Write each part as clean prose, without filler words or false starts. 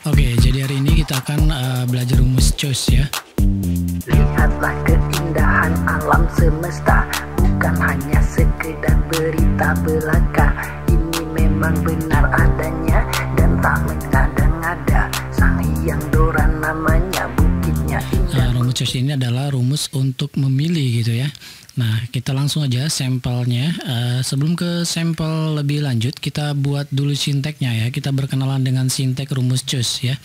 Oke, jadi hari ini kita akan belajar rumus choose ya. Lihatlah keindahan alam semesta, bukan hanya sekedar berita belaka. Ini memang benar adanya dan tak mengada-ngada. Sang Hyang Dora namanya, bukitnya indah. Rumus choose ini adalah rumus untuk memilih gitu ya. Nah, kita langsung aja sampelnya. Sebelum ke sampel lebih lanjut, kita buat dulu sinteknya ya. Kita berkenalan dengan sintek rumus choose ya.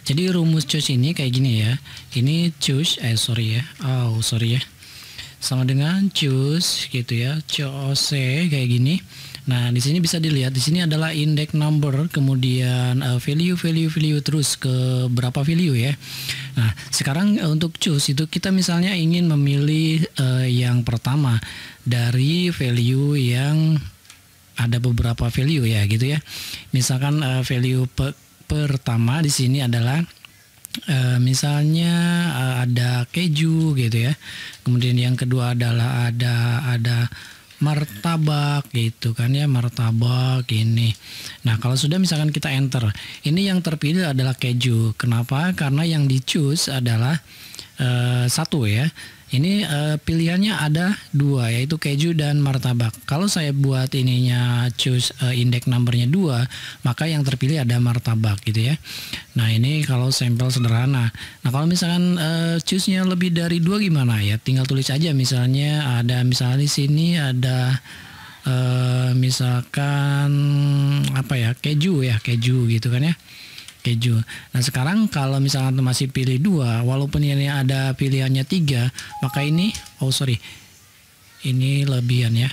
Jadi rumus choose ini kayak gini ya. Ini choose, sorry ya. Sama dengan choose gitu ya. COC kayak gini. Nah, di sini bisa dilihat di sini adalah index number, kemudian value terus ke berapa value ya. Nah, sekarang untuk choose itu kita misalnya ingin memilih yang pertama dari value yang ada beberapa value ya gitu ya. Misalkan value pertama di sini adalah misalnya ada keju gitu ya. Kemudian yang kedua adalah ada martabak gitu kan ya, martabak ini. Nah, kalau sudah misalkan kita enter, ini yang terpilih adalah keju. Kenapa? Karena yang di choose adalah satu ya. Ini pilihannya ada dua, yaitu keju dan martabak. Kalau saya buat ininya choose index numbernya 2, maka yang terpilih ada martabak gitu ya. Nah, ini kalau sampel sederhana. Nah, kalau misalkan choose-nya lebih dari 2 gimana ya? Tinggal tulis aja, misalnya misalnya di sini ada misalkan apa ya, keju gitu kan ya, keju. Nah, sekarang kalau misalkan masih pilih 2, walaupun ini ada pilihannya 3, maka ini ini lebihan ya.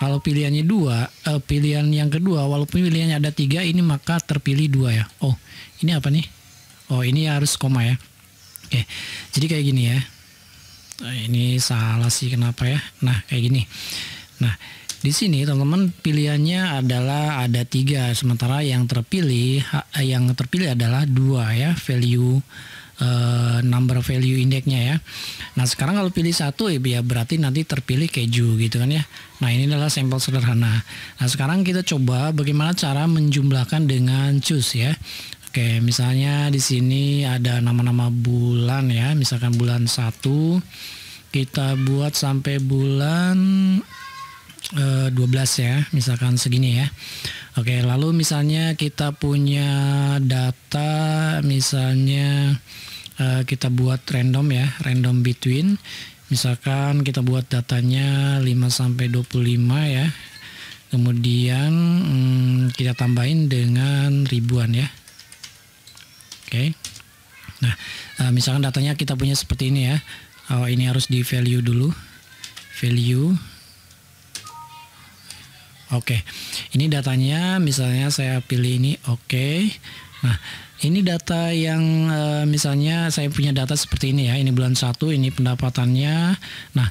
Kalau pilihannya 2, pilihan yang kedua walaupun pilihannya ada 3, ini maka terpilih 2 ya. Oh, ini apa nih? Oh, ini harus koma ya. Oke, jadi kayak gini ya. Nah, ini salah sih kenapa ya. Nah, kayak gini. Nah, di sini teman-teman pilihannya adalah ada 3, sementara yang terpilih adalah 2 ya, value number value indexnya ya. Nah, sekarang kalau pilih 1 ya berarti nanti terpilih keju gitu kan ya. Nah, ini adalah sampel sederhana. Nah, sekarang kita coba bagaimana cara menjumlahkan dengan choose ya. Oke, misalnya di sini ada nama-nama bulan ya, misalkan bulan 1 kita buat sampai bulan 12 ya, misalkan segini ya. Oke, lalu misalnya kita punya data, misalnya kita buat random ya, random between. Misalkan kita buat datanya 5 sampai 25 ya. Kemudian kita tambahin dengan ribuan ya. Oke. Nah, misalkan datanya kita punya seperti ini ya. Oh, ini harus di value dulu. Value. Oke, ini datanya misalnya saya pilih ini, oke. Nah, ini data yang misalnya saya punya data seperti ini ya. Ini bulan 1, ini pendapatannya. Nah,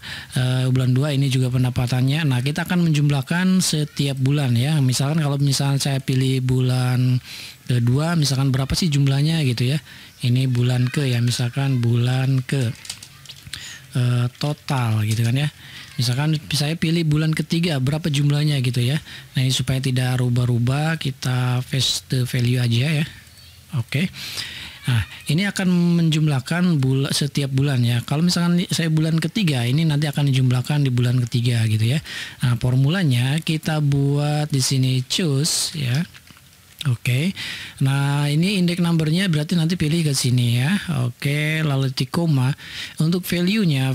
bulan 2 ini juga pendapatannya. Nah, kita akan menjumlahkan setiap bulan ya. Misalkan kalau misalnya saya pilih bulan kedua, misalkan berapa sih jumlahnya gitu ya. Ini bulan ke ya, misalkan bulan ke total gitu kan ya. Misalkan saya pilih bulan ketiga, berapa jumlahnya gitu ya. Nah, ini supaya tidak rubah-rubah, kita paste value aja ya. Oke. Nah, ini akan menjumlahkan setiap bulan ya. Kalau misalkan saya bulan ketiga, ini nanti akan dijumlahkan di bulan ketiga gitu ya. Nah, formulanya kita buat di sini choose ya. Oke, nah ini index numbernya berarti nanti pilih ke sini ya. Oke, lalu di koma. Untuk value-nya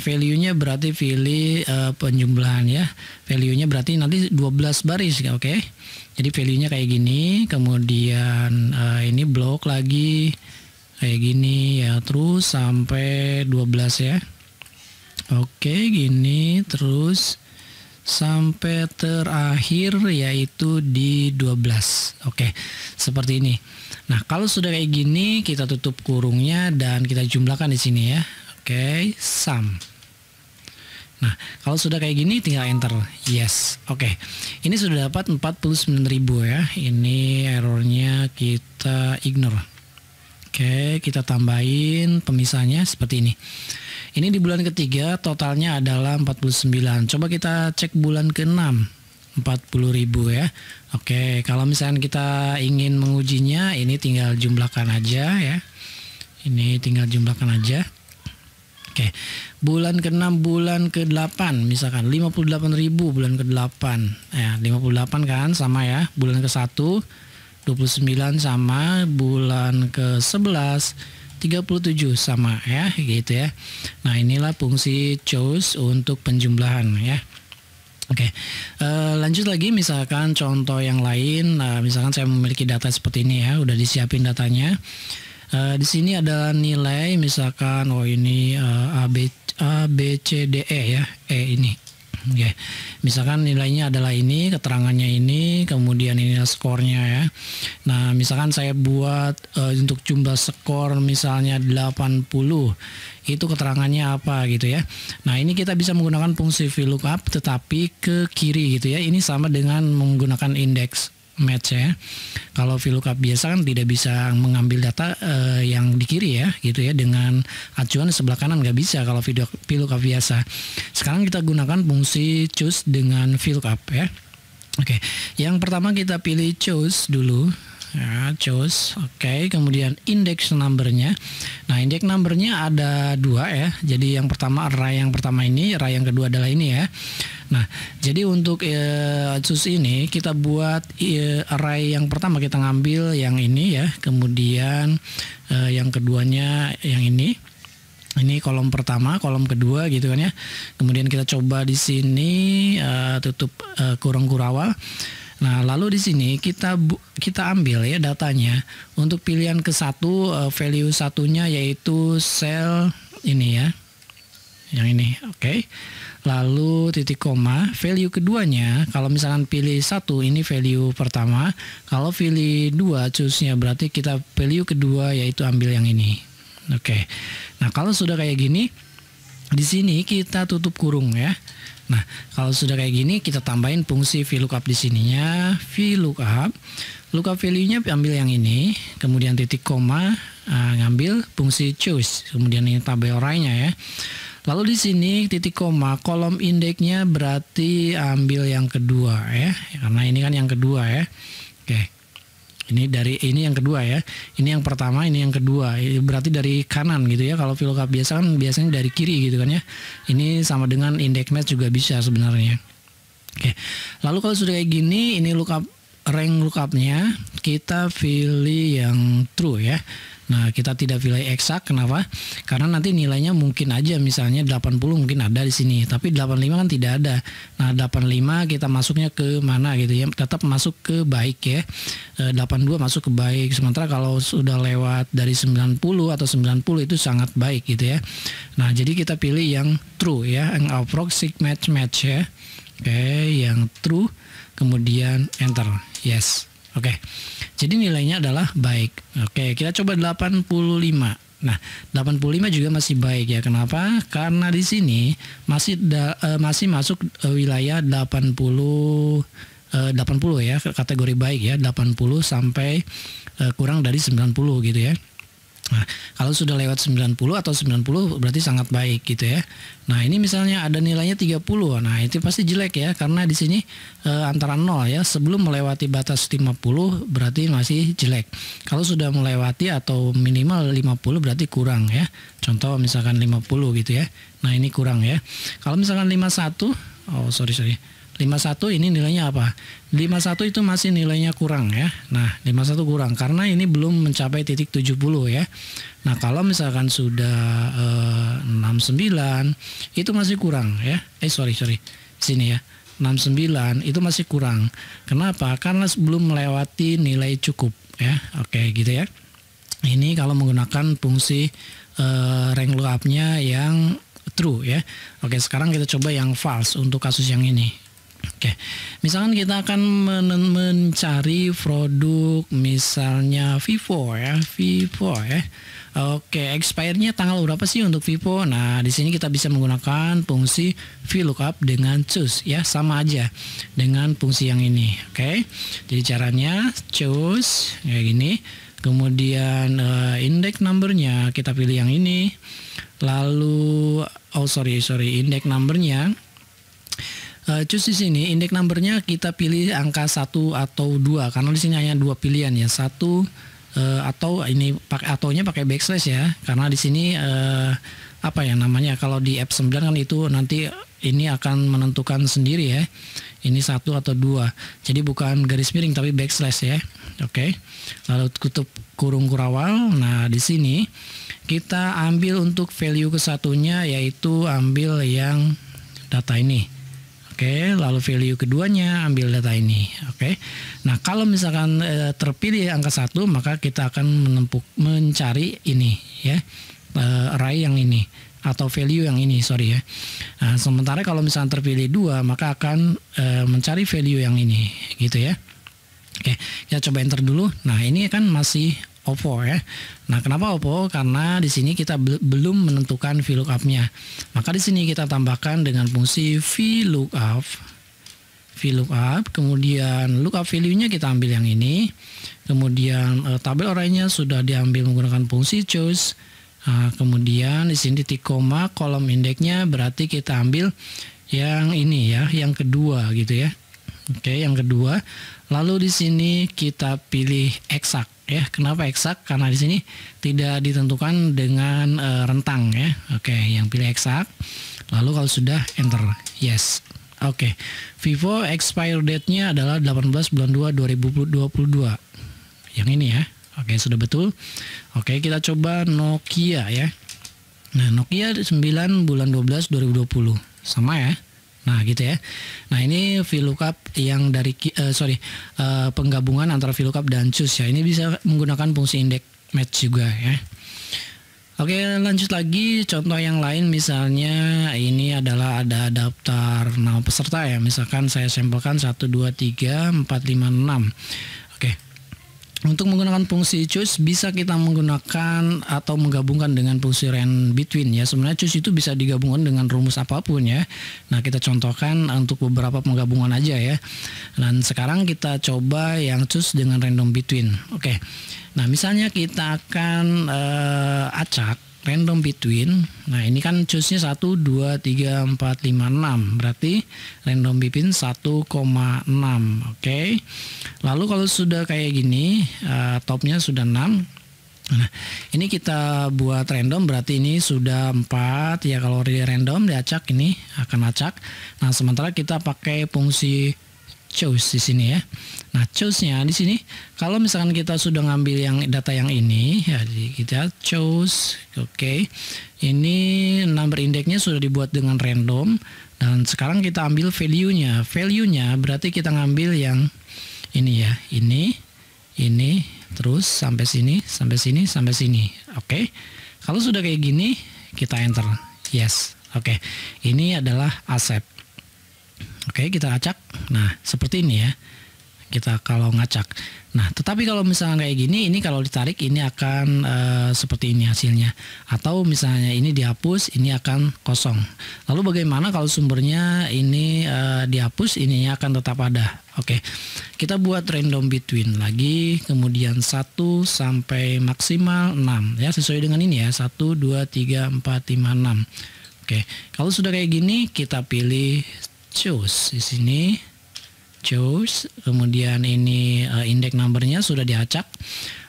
berarti pilih penjumlahan ya. Value-nya berarti nanti 12 baris, oke. Jadi value-nya kayak gini, kemudian ini blok lagi kayak gini ya, terus sampai 12 ya. Oke, gini terus sampai terakhir yaitu di 12. Oke, seperti ini. Nah, kalau sudah kayak gini kita tutup kurungnya dan kita jumlahkan di sini ya. Oke, sum. Nah, kalau sudah kayak gini tinggal enter. Yes. Oke. Ini sudah dapat 49.000 ya. Ini errornya kita ignore. Oke, kita tambahin pemisahnya seperti ini. Ini di bulan ketiga totalnya adalah 49. Coba kita cek bulan ke-6. 40.000 ya. Oke, kalau misalnya kita ingin mengujinya, ini tinggal jumlahkan aja ya. Ini tinggal jumlahkan aja. Oke, bulan ke-6, bulan ke-8, misalkan 58.000 bulan ke-8. Ya, 58 kan sama ya. Bulan ke-1 29 sama, bulan ke-11 37 sama ya, gitu ya. Nah, inilah fungsi choose untuk penjumlahan ya. Oke, lanjut lagi misalkan contoh yang lain. Misalkan saya memiliki data seperti ini ya, udah disiapin datanya. Di sini ada nilai, misalkan ini A B C D E ya, E ini. Oke, misalkan nilainya adalah ini, keterangannya ini, kemudian ini skornya ya. Nah, misalkan saya buat untuk jumlah skor misalnya 80, itu keterangannya apa gitu ya. Nah, ini kita bisa menggunakan fungsi VLOOKUP tetapi ke kiri gitu ya. Ini sama dengan menggunakan index match ya. Kalau VLOOKUP biasa kan tidak bisa mengambil data yang di kiri ya gitu ya, dengan acuan di sebelah kanan nggak bisa kalau VLOOKUP biasa. Sekarang kita gunakan fungsi choose dengan VLOOKUP ya. Oke, yang pertama kita pilih choose dulu ya, choose. Oke, kemudian index numbernya. Nah, index numbernya ada 2 ya. Jadi yang pertama array yang pertama ini, array yang kedua adalah ini ya. Nah, jadi untuk choose ini kita buat array yang pertama kita ngambil yang ini ya, kemudian yang keduanya yang ini. Ini kolom pertama, kolom kedua gitu kan ya. Kemudian kita coba di sini tutup kurung kurawal. Nah, lalu di sini kita ambil ya datanya untuk pilihan ke-1, value satunya yaitu sel ini ya. Yang ini, oke. Lalu titik koma, value keduanya kalau misalkan pilih 1 ini value pertama, kalau pilih 2 choose-nya berarti kita value kedua yaitu ambil yang ini. Oke. Nah, kalau sudah kayak gini di sini kita tutup kurung ya. Nah, kalau sudah kayak gini kita tambahin fungsi VLOOKUP di sininya, VLOOKUP. Lookup value-nya ambil yang ini, kemudian titik koma, ngambil fungsi choose, kemudian ini tabel array-nya ya. Lalu di sini titik koma, kolom indeksnya berarti ambil yang kedua ya, karena ini kan yang kedua ya. Oke, ini dari ini yang kedua ya. Ini yang pertama, ini yang kedua. Berarti dari kanan gitu ya. Kalau VLOOKUP biasa kan biasanya dari kiri gitu kan ya. Ini sama dengan index match juga bisa sebenarnya. Oke, lalu kalau sudah kayak gini, ini lookup rank lookupnya kita pilih yang true ya. Nah, kita tidak pilih eksak, kenapa? Karena nanti nilainya mungkin aja misalnya 80 mungkin ada di sini, tapi 85 kan tidak ada. Nah, 85 kita masuknya ke mana gitu ya, tetap masuk ke baik ya. 82 masuk ke baik, sementara kalau sudah lewat dari 90 atau 90 itu sangat baik gitu ya. Nah, jadi kita pilih yang true ya, yang approximate match ya. Oke, yang true, kemudian enter. Yes. Oke, jadi nilainya adalah baik. Oke, kita coba 85. Nah, 85 juga masih baik ya. Kenapa? Karena di sini masih masuk wilayah 80 ya, kategori baik ya, 80 sampai kurang dari 90 gitu ya. Nah, kalau sudah lewat 90 atau 90 berarti sangat baik gitu ya. Nah, ini misalnya ada nilainya 30. Nah, itu pasti jelek ya, karena di sini antara 0 ya, sebelum melewati batas 50 berarti masih jelek. Kalau sudah melewati atau minimal 50 berarti kurang ya. Contoh misalkan 50 gitu ya. Nah, ini kurang ya. Kalau misalkan 51, 51 ini nilainya apa? 51 itu masih nilainya kurang ya. Nah, 51 kurang karena ini belum mencapai titik 70 ya. Nah, kalau misalkan sudah 69 itu masih kurang ya. Sini ya. 69 itu masih kurang. Kenapa? Karena belum melewati nilai cukup ya. Oke, gitu ya. Ini kalau menggunakan fungsi rank lookupnya yang true ya. Oke, sekarang kita coba yang false untuk kasus yang ini. Oke, misalkan kita akan mencari produk misalnya Vivo ya. Oke, expirednya tanggal berapa sih untuk Vivo? Nah, di sini kita bisa menggunakan fungsi VLOOKUP dengan choose ya, sama aja dengan fungsi yang ini. Oke, jadi caranya choose kayak gini. Kemudian index numbernya kita pilih yang ini. Lalu index numbernya Choose di sini indeks numbernya kita pilih angka 1 atau 2 karena di sini hanya 2 pilihan ya, 1 atau ini pakai atonya pakai backslash ya, karena di sini apa ya namanya, kalau di F9 kan itu nanti ini akan menentukan sendiri ya, ini 1 atau 2, jadi bukan garis miring tapi backslash ya. Oke. Lalu tutup kurung kurawal. Nah di sini kita ambil untuk value ke satunya, yaitu ambil yang data ini. Oke, lalu value keduanya ambil data ini. Oke. Nah, kalau misalkan terpilih angka 1, maka kita akan mencari ini ya. Array yang ini atau value yang ini, sorry ya. Nah, sementara kalau misalkan terpilih 2, maka akan mencari value yang ini gitu ya. Oke, kita coba enter dulu. Nah, ini kan masih OVO ya. Nah, kenapa OVO? Karena di sini kita belum menentukan VLOOKUP-nya. Maka di sini kita tambahkan dengan fungsi VLOOKUP, kemudian lookup value-nya kita ambil yang ini. Kemudian tabel array-nya sudah diambil menggunakan fungsi choose. Nah, kemudian di sini titik koma, kolom indeksnya berarti kita ambil yang ini ya, yang kedua gitu ya. Oke, yang kedua. Lalu di sini kita pilih eksak ya. Kenapa eksak? Karena di sini tidak ditentukan dengan rentang ya. Oke, yang pilih eksak. Lalu kalau sudah enter, yes. Oke. Vivo expire date-nya adalah 18 bulan 2 2022. Yang ini ya. Oke, sudah betul. Oke, kita coba Nokia ya. Nah, Nokia 9 bulan 12 2020. Sama ya. Nah gitu ya. Nah ini VLOOKUP yang dari penggabungan antara VLOOKUP dan choose ya. Ini bisa menggunakan fungsi index match juga ya. Oke, lanjut lagi contoh yang lain, misalnya ini adalah ada daftar nama peserta ya. Misalkan saya sampelkan 1 2 3 4 5 6. Oke. Untuk menggunakan fungsi choose bisa kita menggunakan atau menggabungkan dengan fungsi range between ya. Sebenarnya choose itu bisa digabungkan dengan rumus apapun ya. Nah, kita contohkan untuk beberapa penggabungan aja ya. Dan sekarang kita coba yang choose dengan random between. Oke. Nah, misalnya kita akan acak random between. Nah, ini kan choose-nya 1 2 3 4 5 6. Berarti random between 1,6. Oke. Lalu kalau sudah kayak gini, topnya sudah 6. Nah, ini kita buat random, berarti ini sudah 4 ya. Kalau di random diacak ini akan acak. Nah, sementara kita pakai fungsi choose di sini ya. Nah, choose-nya di sini kalau misalkan kita sudah ngambil yang data yang ini ya, kita choose. Oke. Ini number indexnya sudah dibuat dengan random dan sekarang kita ambil value-nya. Value-nya berarti kita ngambil yang ini ya. Ini terus sampai sini, sampai sini, sampai sini. Oke. Kalau sudah kayak gini, kita enter. Yes. Oke. Ini adalah accept. Oke, kita acak. Nah, seperti ini ya. Kita kalau ngacak. Nah, tetapi kalau misalnya kayak gini, ini kalau ditarik ini akan seperti ini hasilnya. Atau misalnya ini dihapus, ini akan kosong. Lalu bagaimana kalau sumbernya ini dihapus, ininya akan tetap ada. Oke. Kita buat random between lagi, kemudian 1 sampai maksimal 6 ya, sesuai dengan ini ya. 1 2 3 4 5 6. Oke. Kalau sudah kayak gini, kita pilih choose di sini, choose, kemudian ini index numbernya sudah diacak,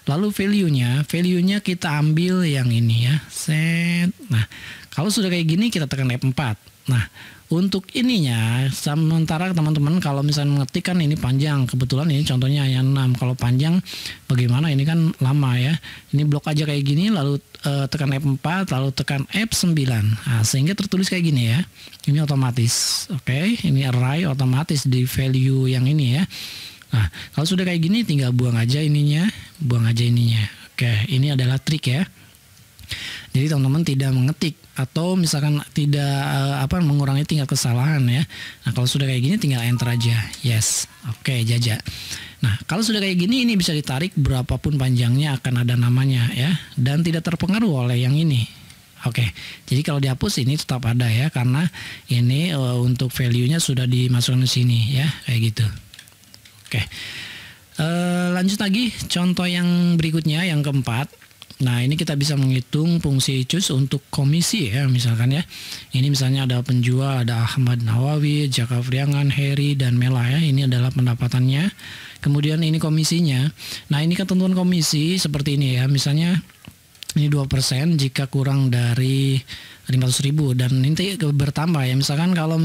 lalu value-nya kita ambil yang ini ya, set. Nah, kalau sudah kayak gini kita tekan F4. Nah, untuk ininya sementara teman-teman kalau misalnya mengetik kan ini panjang, kebetulan ini contohnya hanya 6. Kalau panjang bagaimana, ini kan lama ya. Ini blok aja kayak gini, lalu tekan F4, lalu tekan F9. Nah, sehingga tertulis kayak gini ya. Ini otomatis. Oke, ini array otomatis di value yang ini ya. Nah, kalau sudah kayak gini tinggal buang aja ininya, buang aja ininya. Oke, ini adalah trik ya. Jadi teman-teman tidak mengetik atau misalkan tidak mengurangi tingkat kesalahan ya. Nah, kalau sudah kayak gini tinggal enter aja. Yes. Oke, jaja. Nah, kalau sudah kayak gini ini bisa ditarik berapapun panjangnya akan ada namanya ya, dan tidak terpengaruh oleh yang ini. Oke. Jadi kalau dihapus ini tetap ada ya, karena ini untuk value-nya sudah dimasukkan ke sini ya, kayak gitu. Oke. Lanjut lagi contoh yang berikutnya, yang keempat. Nah, ini kita bisa menghitung fungsi choose untuk komisi ya, misalkan ya. Ini misalnya ada penjual, ada Ahmad Nawawi, Jaka Priangan, Heri, dan Mela ya. Ini adalah pendapatannya. Kemudian ini komisinya. Nah, ini ketentuan komisi seperti ini ya. Misalnya ini 2% jika kurang dari 500.000 dan nanti bertambah ya. Misalkan kalau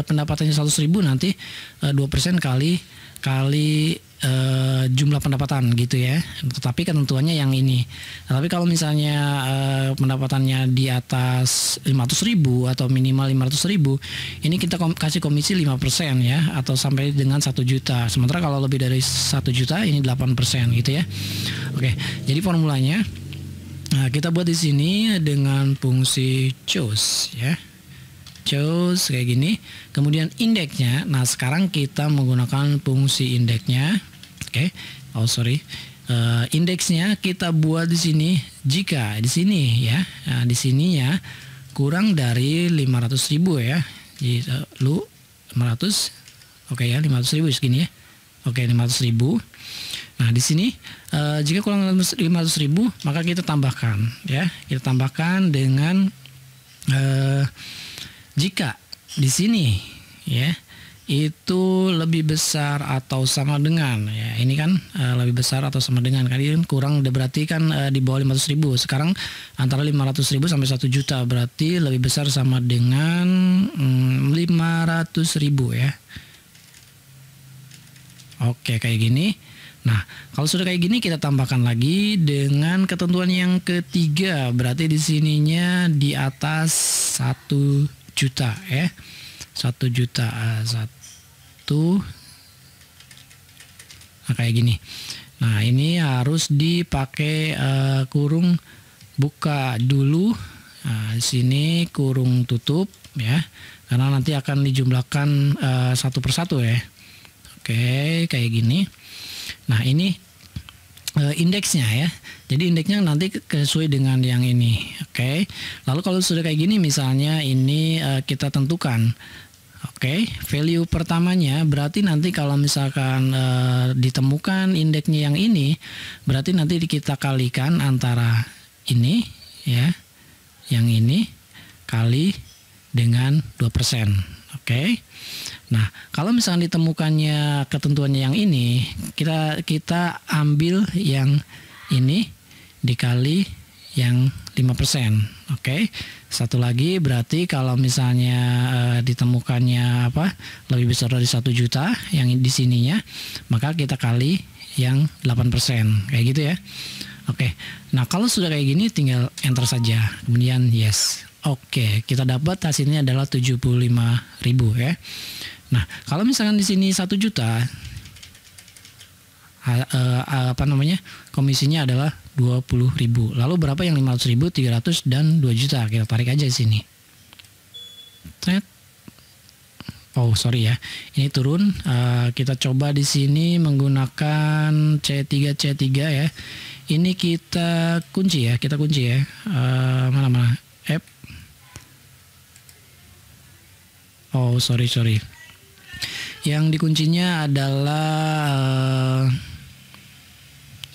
pendapatannya 100.000 nanti 2% kali jumlah pendapatan gitu ya. Tetapi ketentuannya yang ini. Tapi kalau misalnya pendapatannya di atas 500.000 atau minimal 500.000, ini kita kasih komisi 5% ya, atau sampai dengan 1 juta. Sementara kalau lebih dari 1 juta ini 8% gitu ya. Oke, jadi formulanya kita buat di sini dengan fungsi choose ya. Choose kayak gini. Kemudian indeksnya. Nah, sekarang kita menggunakan fungsi indeksnya. Oke. Indeksnya kita buat di sini jika di sini ya. Nah, di sininya kurang dari 500.000 ya. Jadi 500. Oke ya, 500.000 segini ya. Oke, 500.000. Nah, di sini jika kurang 500.000 maka kita tambahkan ya. Kita tambahkan dengan jika di sini ya itu lebih besar atau sama dengan ya, ini kan lebih besar atau sama dengan, kan kurang berarti kan di bawah 500.000. Sekarang antara 500.000 sampai 1 juta berarti lebih besar sama dengan 500.000 ya. Oke, kayak gini. Nah, kalau sudah kayak gini kita tambahkan lagi dengan ketentuan yang ketiga. Berarti di sininya di atas 1 juta ya. 1 juta. Nah, kayak gini. Nah, ini harus dipakai kurung buka dulu. Nah, di sini kurung tutup ya. Karena nanti akan dijumlahkan satu persatu ya. Oke, kayak gini. Nah, ini indeksnya ya. Jadi indeksnya nanti sesuai dengan yang ini. Oke. Lalu kalau sudah kayak gini misalnya ini kita tentukan. Oke, value pertamanya berarti nanti kalau misalkan ditemukan indeksnya yang ini, berarti nanti kita kalikan antara ini ya. Yang ini kali dengan 2%. Oke. Nah, kalau misalnya ditemukannya ketentuannya yang ini, kita ambil yang ini dikali yang 5%. Oke. Satu lagi berarti kalau misalnya ditemukannya lebih besar dari 1 juta yang di sininya, maka kita kali yang 8%. Kayak gitu ya. Oke. Nah, kalau sudah kayak gini tinggal enter saja. Kemudian yes. Oke, kita dapat hasilnya adalah 75.000 ya. Nah, kalau misalkan di sini 1 juta, komisinya adalah 20.000. Lalu berapa yang 500.000, 300 dan 2 juta? Kita tarik aja di sini. Oh, sorry ya. Ini turun. Kita coba di sini menggunakan C3 ya. Ini kita kunci ya. Mana? F. Oh, sorry. Yang dikuncinya adalah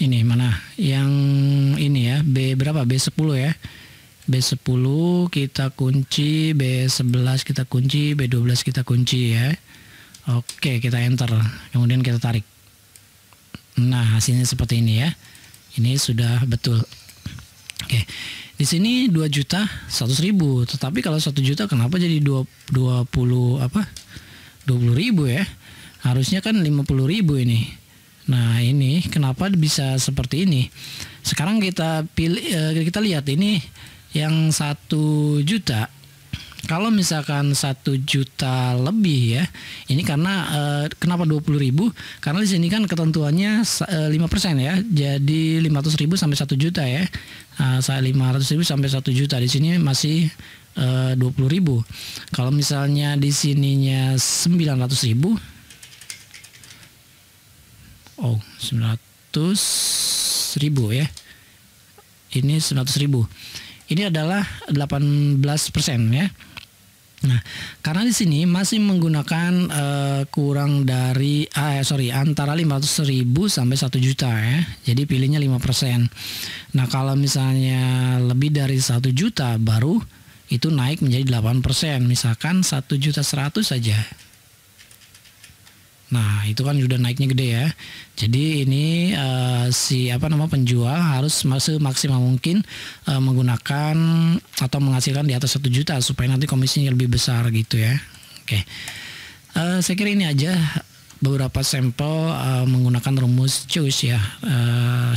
ini mana? Yang ini ya, B berapa? B10 ya. B10 kita kunci, B11 kita kunci, B12 kita kunci ya. Oke, kita enter. Kemudian kita tarik. Nah, hasilnya seperti ini ya. Ini sudah betul. Oke. Di sini 2.100.000, tetapi kalau 1 juta kenapa jadi 20.000 ya? Harusnya kan 50.000 ini. Nah, ini kenapa bisa seperti ini? Sekarang kita lihat ini yang 1 juta. Kalau misalkan 1 juta lebih ya, ini karena kenapa 20.000? Karena di sini kan ketentuannya 5% ya, jadi 500.000 sampai 1 juta ya. 500.000 sampai 1 juta, di sini masih 20.000. Kalau misalnya di sininya 900.000, oh 900.000 ya. Ini 900.000. Ini adalah 18% ya. Nah, karena di sini masih menggunakan kurang dari antara 500.000 sampai 1 juta ya. Jadi pilihnya 5%. Nah, kalau misalnya lebih dari 1 juta baru itu naik menjadi 8%. Misalkan 1.100.000 saja. Nah, itu kan sudah naiknya gede ya. Jadi ini penjual harus semaksimal mungkin menggunakan atau menghasilkan di atas 1 juta supaya nanti komisinya lebih besar gitu ya. Oke. Saya kira ini aja beberapa sampel menggunakan rumus choose ya.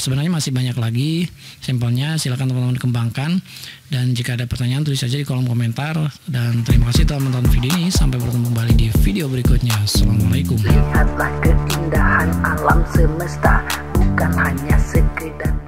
Sebenarnya masih banyak lagi sampelnya, silakan teman-teman kembangkan, dan jika ada pertanyaan tulis saja di kolom komentar, dan terima kasih telah menonton video ini. Sampai bertemu kembali di video berikutnya. Assalamualaikum. Lihatlah keindahan alam semesta, bukan hanya sekedar